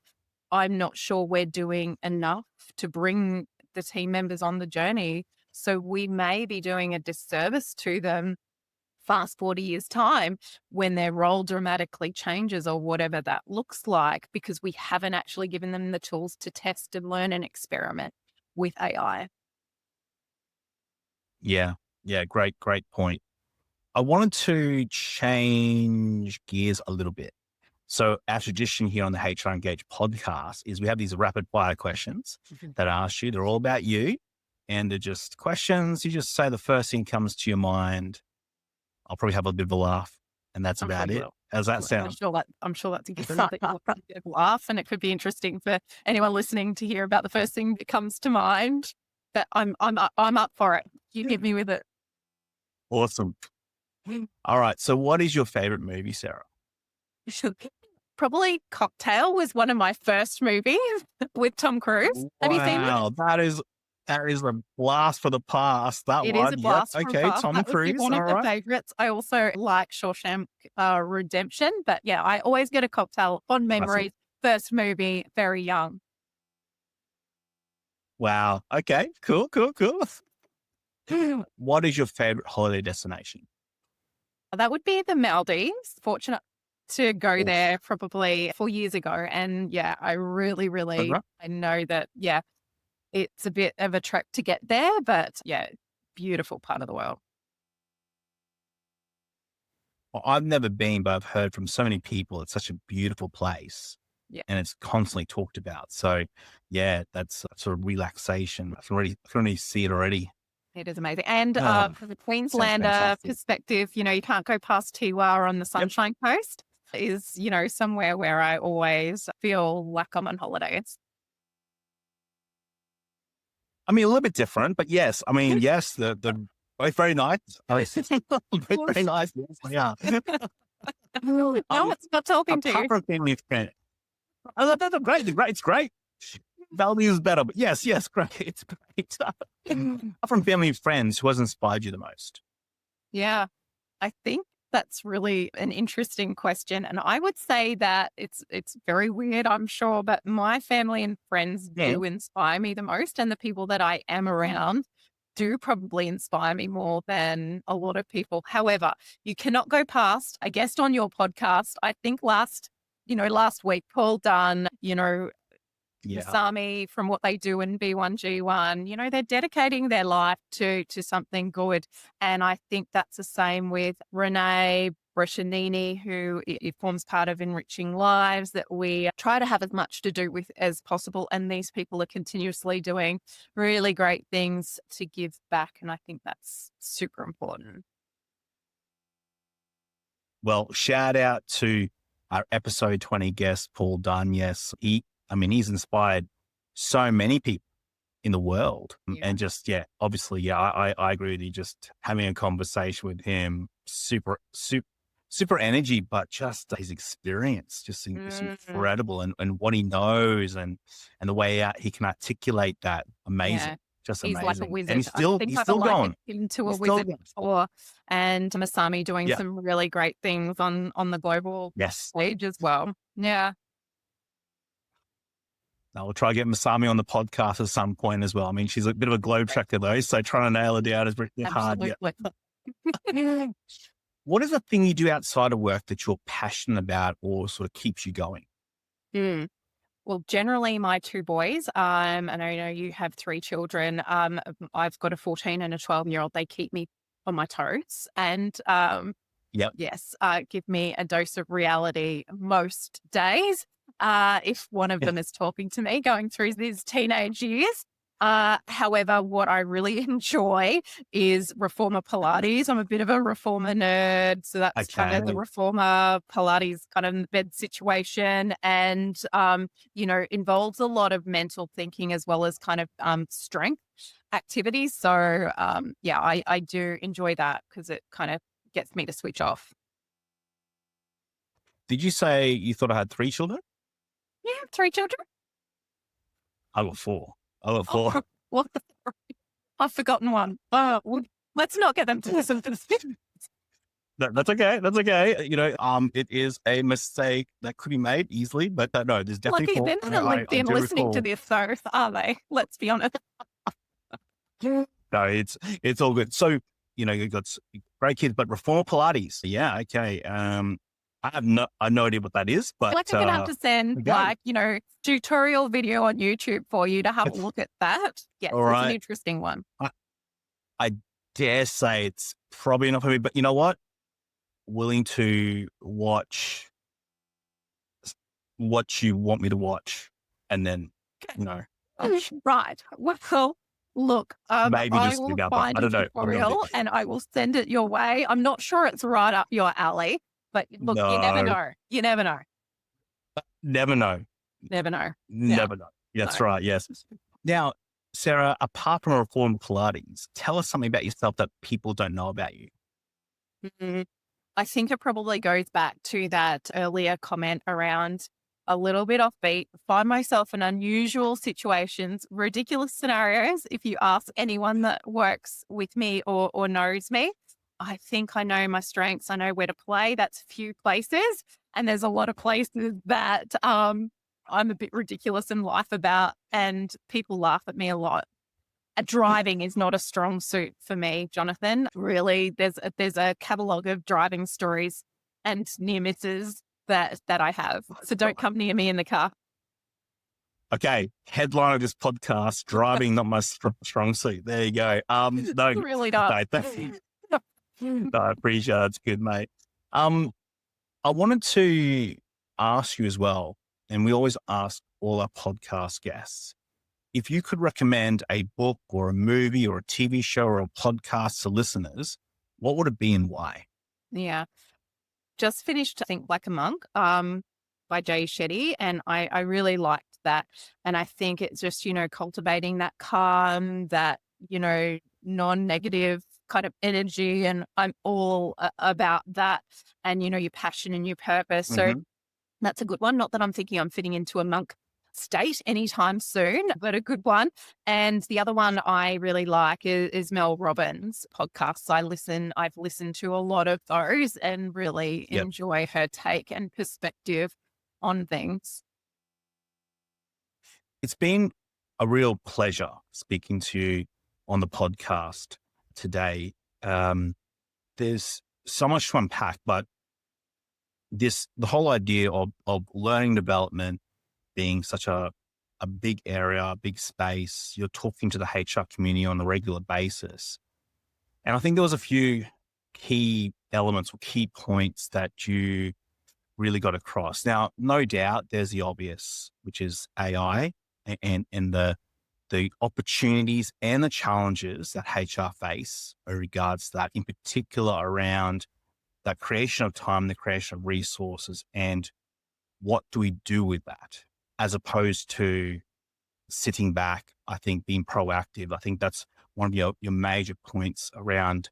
S2: I'm not sure we're doing enough to bring the team members on the journey. So we may be doing a disservice to them fast 40 years' time when their role dramatically changes or whatever that looks like, because we haven't actually given them the tools to test and learn and experiment with AI.
S1: Yeah. Yeah. Great point. I wanted to change gears a little bit. So our tradition here on the HR Engage podcast is we have these rapid fire questions
S2: Mhm.
S1: that I ask you. They're all about you, and they're just questions. You just say the first thing comes to your mind. I'll probably have a bit of a laugh, and that's
S2: I'm sure
S1: about
S2: you
S1: it.
S2: will.
S1: How's that sound?
S2: I'm sure that's a given that you'll laugh, and it could be interesting for anyone listening to hear about the first thing that comes to mind. But I'm up for it. You hit me with it.
S1: Awesome. All right. So, what is your favorite movie, Sarah?
S2: Probably Cocktail was one of my first movies with Tom Cruise. Have you seen that?
S1: Wow, that is a blast for the past. That
S2: It is a
S1: one. Yep.
S2: blast from
S1: Okay.
S2: past.
S1: Tom
S2: That would be
S1: Cruise.
S2: one
S1: All
S2: of the
S1: right.
S2: favorites. I also like Shawshank Redemption, but yeah, I always get a Cocktail fond
S1: Classic.
S2: memories. First movie, very young.
S1: Wow. Okay. Cool. Cool. Cool. What is your favorite holiday destination?
S2: That would be the Maldives. Fortunate to go
S1: Oof.
S2: there probably 4 years ago. And yeah, I really, really,
S1: Okay.
S2: I know that, yeah, it's a bit of a trek to get there, but yeah, beautiful part of the world.
S1: Well, I've never been, but I've heard from so many people. It's such a beautiful place,
S2: Yeah,
S1: and it's constantly talked about. So, yeah, that's a sort of relaxation. I can already see it already.
S2: it is amazing. And
S1: Oh,
S2: from a
S1: sounds
S2: Queenslander
S1: fantastic.
S2: perspective, you can't go past Tiwa on the
S1: Yep.
S2: Sunshine Coast is, somewhere where I always feel like I'm on holidays.
S1: I mean, a little bit different, but yes. I mean, yes, the both very nice. Oh, yes. Both very nice. Yes, they are.
S2: No, it's not talking to
S1: Apart
S2: you.
S1: from family friend. Oh, that's great. Great. It's great. Value is better, but yes, great. It's great. Apart from family and friends, who has inspired you the most?
S2: Yeah. I think that's really an interesting question. And I would say that it's very weird, I'm sure, but my family and friends
S1: Yeah.
S2: do inspire me the most. And the people that I am around do probably inspire me more than a lot of people. However, you cannot go past a guest on your podcast. I think last week, Paul Dunn,
S1: Yeah.
S2: Masami, from what they do in B1G1, they're dedicating their life to something good. And I think that's the same with Renee Brescianini, who it forms part of Enriching Lives, that we try to have as much to do with as possible. And these people are continuously doing really great things to give back. And I think that's super important.
S1: Well, shout out to our episode 20 guest, Paul Dunn. Yes, he's inspired so many people in the world. And just, obviously, I agree with you. Just having a conversation with him, super energy, but just his experience, just is incredible. And what he knows and the way out he can articulate that. Amazing.
S2: Yeah.
S1: Just
S2: He's
S1: amazing.
S2: like a wizard.
S1: And he's still going.
S2: Him to a
S1: He's still
S2: wizard
S1: going.
S2: before, and Masami doing
S1: Yeah.
S2: some really great things on the global stage as well. Yeah.
S1: I'll try to get Masami on the podcast at some point as well. I mean, she's a bit of a globetrotter though, so trying to nail her down is pretty hard. Yeah. What is the thing you do outside of work that you're passionate about or sort of keeps you going?
S2: Well, generally my two boys, and I know you have three children. I've got a 14 and a 12-year-old. They keep me on my toes and, give me a dose of reality most days. If one of them is talking to me going through these teenage years. However, what I really enjoy is reformer Pilates. I'm a bit of a reformer nerd. So that's kind of the reformer Pilates kind of bed situation and, involves a lot of mental thinking as well as kind of strength activities. So, I do enjoy that because it kind of gets me to switch off.
S1: Did you say you thought I had 3 children?
S2: Yeah, 3 children.
S1: I got 4.
S2: What the? I've forgotten one. Well, let's not get them to listen to this.
S1: That's okay. That's okay. It is a mistake that could be made easily, but no, there's definitely.
S2: Lucky they're not on LinkedIn listening to this, though, are they? Let's be honest.
S1: No, it's all good. So you've got great kids, but reformer Pilates. Yeah, okay. I have no idea what that is, but
S2: I'm going to have to send tutorial video on YouTube for you to have a look at that. Yes, it's an interesting one.
S1: I dare say it's probably not for me, but you know what? Willing to watch what you want me to watch, and then
S2: right. Well, look,
S1: maybe
S2: I
S1: just
S2: will find a tutorial and I will send it your way. I'm not sure it's right up your alley. But look, you never know. You never know.
S1: Never know.
S2: Never know.
S1: Never know. That's right. Yes. Now, Sarah, apart from reform Pilates, tell us something about yourself that people don't know about you.
S2: I think it probably goes back to that earlier comment around a little bit offbeat, find myself in unusual situations, ridiculous scenarios. If you ask anyone that works with me or knows me, I think I know my strengths. I know where to play. That's a few places. And there's a lot of places that I'm a bit ridiculous in life about, and people laugh at me a lot. Driving is not a strong suit for me, Jonathan. Really, there's a catalogue of driving stories and near misses that I have. So don't come near me in the car.
S1: Okay, headline of this podcast: driving not my strong suit. There you go. No,
S2: really not.
S1: No, I appreciate it. It's good, mate. I wanted to ask you as well, and we always ask all our podcast guests, if you could recommend a book or a movie or a TV show or a podcast to listeners, what would it be and why?
S2: Yeah. Just finished, I think, Like a Monk by Jay Shetty, and I really liked that. And I think it's just, cultivating that calm, that, non-negative kind of energy, and I'm all about that, and your passion and your purpose. So that's a good one. Not that I'm thinking I'm fitting into a monk state anytime soon, but a good one. And the other one I really like is Mel Robbins' podcasts. I've listened to a lot of those and really enjoy her take and perspective on things.
S1: It's been a real pleasure speaking to you on the podcast today. There's so much to unpack, but the whole idea of learning development being such a big area, a big space, you're talking to the HR community on a regular basis. And I think there was a few key elements or key points that you really got across. Now, no doubt there's the obvious, which is AI and the opportunities and the challenges that HR face in regards to that, in particular around that creation of time, the creation of resources, and what do we do with that, as opposed to sitting back, I think being proactive. I think that's one of your major points around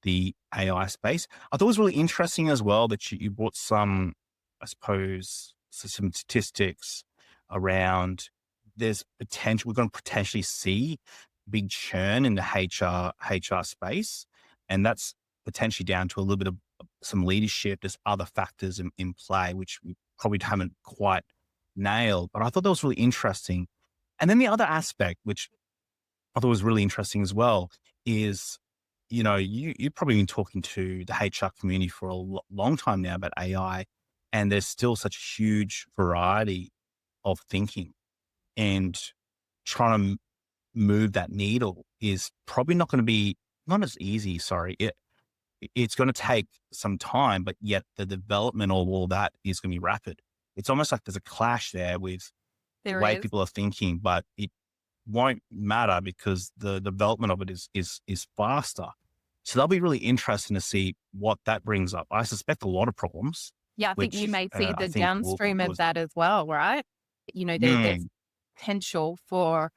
S1: the AI space. I thought it was really interesting as well that you brought some, I suppose, some statistics around there's potential, we're going to potentially see big churn in the HR space. And that's potentially down to a little bit of some leadership. There's other factors in play, which we probably haven't quite nailed, but I thought that was really interesting. And then the other aspect, which I thought was really interesting as well, is, you've probably been talking to the HR community for a long time now about AI, and there's still such a huge variety of thinking, and trying to move that needle is probably not going to be not as easy. Sorry. It's going to take some time, but yet the development of all that is going to be rapid. It's almost like there's a clash there with the
S2: There
S1: way
S2: is.
S1: people are thinking, but it won't matter because the development of it is faster. So that'll be really interesting to see what that brings up. I suspect a lot of problems,
S2: Yeah, I think you
S1: which
S2: may see
S1: I
S2: the
S1: think
S2: downstream of
S1: was,
S2: that as well, right? There's
S1: mm,
S2: potential for,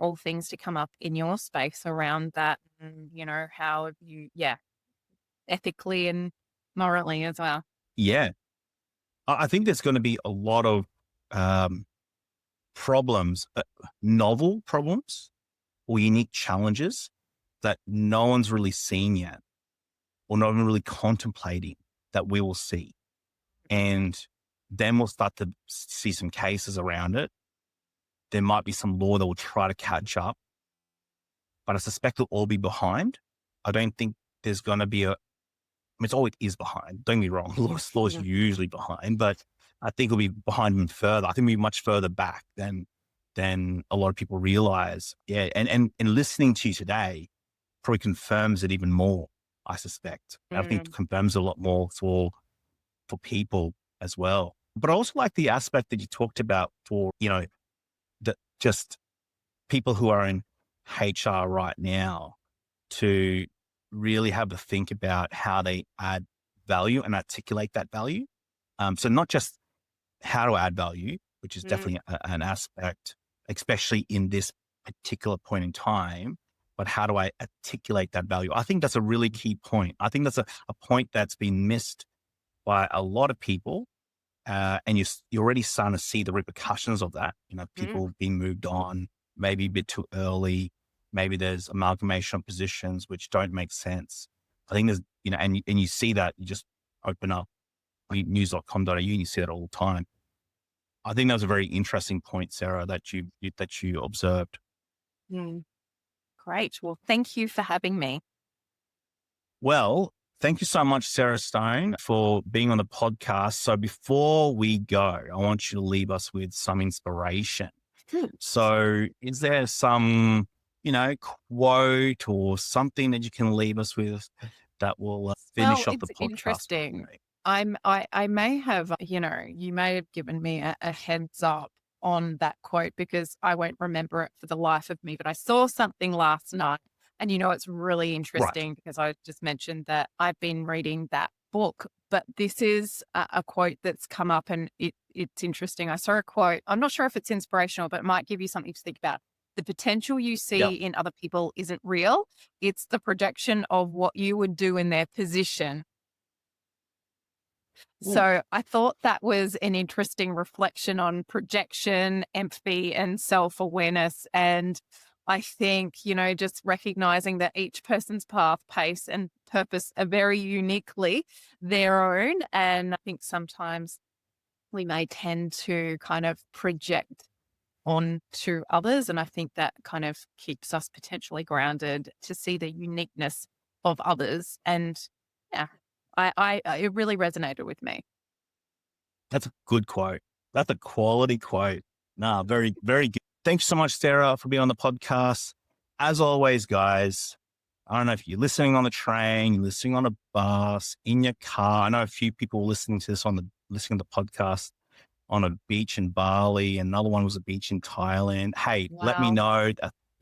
S2: all things to come up in your space around that, and, how you, ethically and morally as well.
S1: yeah. I think there's going to be a lot of um, problems, novel problems or unique challenges that no one's really seen yet, or not even really contemplating, that we will see. And then we'll start to see some cases around it. There might be some law that will try to catch up, but I suspect it'll all be behind. I don't think there's going to be it's always is behind. Don't get me wrong. Law's
S2: Mhm.
S1: usually behind, but I think it'll be behind even further. I think it'll be much further back than a lot of people realize. Yeah. And listening to you today probably confirms it even more, I suspect. I think
S2: Mm.
S1: it confirms a lot more for people as well. But I also like the aspect that you talked about for, that just people who are in HR right now to really have a think about how they add value and articulate that value. So not just how to add value, which is
S2: Mm.
S1: definitely an aspect, especially in this particular point in time, but how do I articulate that value? I think that's a really key point. I think that's a point that's been missed by a lot of people. And you're already starting to see the repercussions of that.
S2: Mm.
S1: People being moved on, maybe a bit too early. Maybe there's amalgamation of positions which don't make sense. I think there's, and you see that, you just open up news.com.au and you see that all the time. I think that was a very interesting point, Sarah, that you observed.
S2: Mm. Great. Well, thank you for having me.
S1: Well, thank you so much, Sarah Stone, for being on the podcast. So before we go, I want you to leave us with some inspiration.
S2: Hmm.
S1: So is there some, quote or something that you can leave us with that will
S2: Well,
S1: finish off the
S2: it's
S1: podcast for
S2: interesting.
S1: today?
S2: I may have, you may have given me a heads up on that quote because I won't remember it for the life of me, but I saw something last night. And it's really
S1: Right.
S2: interesting because I just mentioned that I've been reading that book, but this is a quote that's come up, and it's interesting. I saw a quote. I'm not sure if it's inspirational, but it might give you something to think about. The potential you
S1: Yeah.
S2: see in other people isn't real. It's the projection of what you would do in their position.
S1: Ooh,
S2: So I thought that was an interesting reflection on projection, empathy, and self-awareness. And I think, just recognizing that each person's path, pace, and purpose are very uniquely their own. And I think sometimes we may tend to kind of project on to others. And I think that kind of keeps us potentially grounded to see the uniqueness of others. And yeah, it really resonated with me.
S1: that's a good quote. That's a quality quote. Nah, very, very good. Thanks so much, Sarah, for being on the podcast. As always, guys, I don't know if you're listening on the train, you're listening on a bus, in your car. I know a few people listening to this listening to the podcast on a beach in Bali. Another one was a beach in Thailand. Hey, let me
S2: Wow.
S1: know.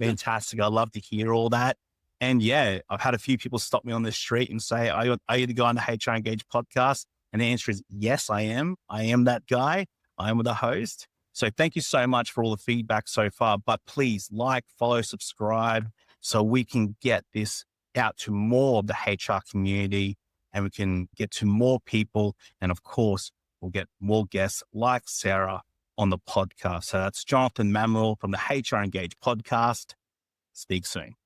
S1: Fantastic. I'd love to hear all that. And yeah, I've had a few people stop me on the street and say, are you the guy on the HR Engage podcast? And the answer is yes, I am. I am that guy. I am the host. So thank you so much for all the feedback so far, but please like, follow, subscribe so we can get this out to more of the HR community and we can get to more people. And of course, we'll get more guests like Sarah on the podcast. So that's Jonathan Mamaril from the HR Engage podcast. Speak soon.